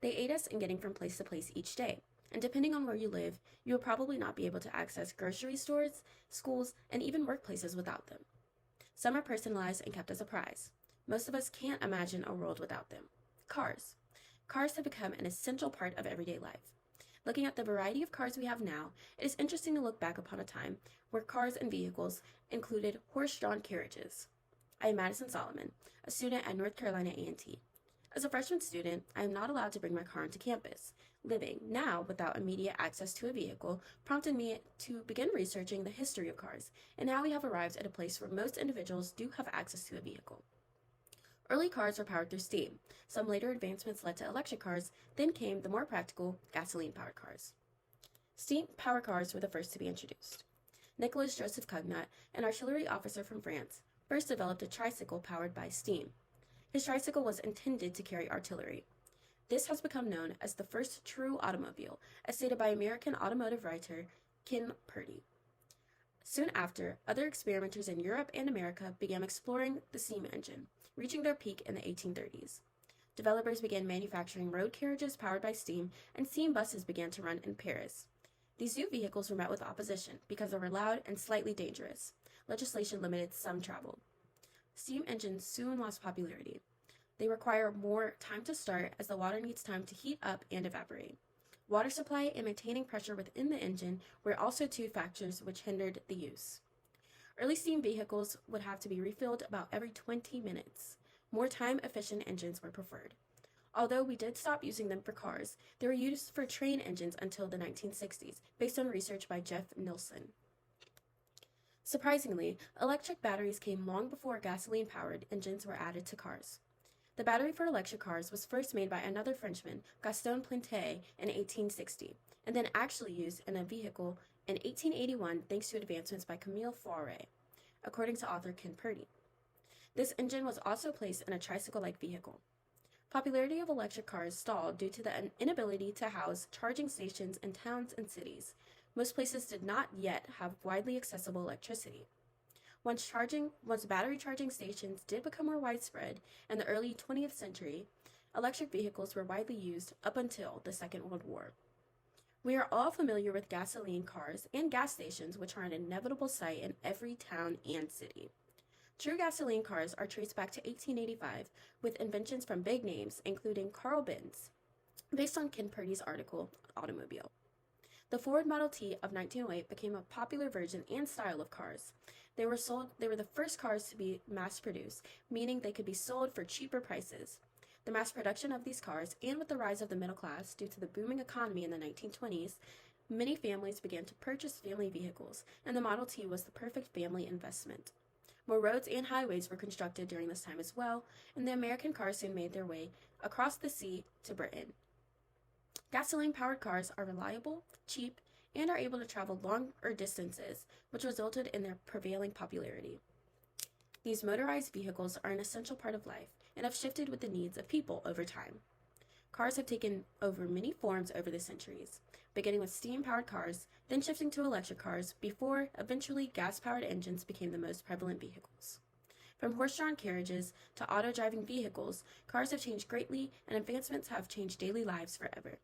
They aid us in getting from place to place each day, and depending on where you live, you will probably not be able to access grocery stores, schools, and even workplaces without them. Some are personalized and kept as a prize. Most of us can't imagine a world without them. Cars. Cars have become an essential part of everyday life. Looking at the variety of cars we have now, it is interesting to look back upon a time where cars and vehicles included horse-drawn carriages. I am Madison Solomon, a student at North Carolina A&T. As a freshman student, I am not allowed to bring my car onto campus. Living now without immediate access to a vehicle prompted me to begin researching the history of cars, and now we have arrived at a place where most individuals do have access to a vehicle. Early cars were powered through steam. Some later advancements led to electric cars, then came the more practical gasoline-powered cars. Steam-powered cars were the first to be introduced. Nicholas Joseph Cugnot, an artillery officer from France, first developed a tricycle powered by steam. His tricycle was intended to carry artillery. This has become known as the first true automobile, as stated by American automotive writer Ken Purdy. Soon after, other experimenters in Europe and America began exploring the steam engine, reaching their peak in the 1830s. Developers began manufacturing road carriages powered by steam, and steam buses began to run in Paris. These new vehicles were met with opposition because they were loud and slightly dangerous. Legislation limited some travel. Steam engines soon lost popularity. They require more time to start as the water needs time to heat up and evaporate. Water supply and maintaining pressure within the engine were also two factors which hindered the use. Early steam vehicles would have to be refilled about every 20 minutes. More time-efficient engines were preferred. Although we did stop using them for cars, they were used for train engines until the 1960s, based on research by Jeff Nilsson. Surprisingly, electric batteries came long before gasoline-powered engines were added to cars. The battery for electric cars was first made by another Frenchman, Gaston Planté, in 1860, and then actually used in a vehicle in 1881 thanks to advancements by Camille Faure, according to author Ken Purdy. This engine was also placed in a tricycle-like vehicle. Popularity of electric cars stalled due to the inability to house charging stations in towns and cities. Most places did not yet have widely accessible electricity. Once battery charging stations did become more widespread in the early 20th century, electric vehicles were widely used up until the Second World War. We are all familiar with gasoline cars and gas stations, which are an inevitable sight in every town and city. True gasoline cars are traced back to 1885, with inventions from big names, including Carl Benz, based on Ken Purdy's article, Automobile. The Ford Model T of 1908 became a popular version and style of cars. They were the first cars to be mass-produced, meaning they could be sold for cheaper prices. The mass production of these cars, and with the rise of the middle class due to the booming economy in the 1920s, many families began to purchase family vehicles, and the Model T was the perfect family investment. More roads and highways were constructed during this time as well, and the American cars soon made their way across the sea to Britain. Gasoline-powered cars are reliable, cheap, and are able to travel longer distances, which resulted in their prevailing popularity. These motorized vehicles are an essential part of life and have shifted with the needs of people over time. Cars have taken over many forms over the centuries, beginning with steam-powered cars, then shifting to electric cars, before eventually gas-powered engines became the most prevalent vehicles. From horse-drawn carriages to auto-driving vehicles, cars have changed greatly, and advancements have changed daily lives forever.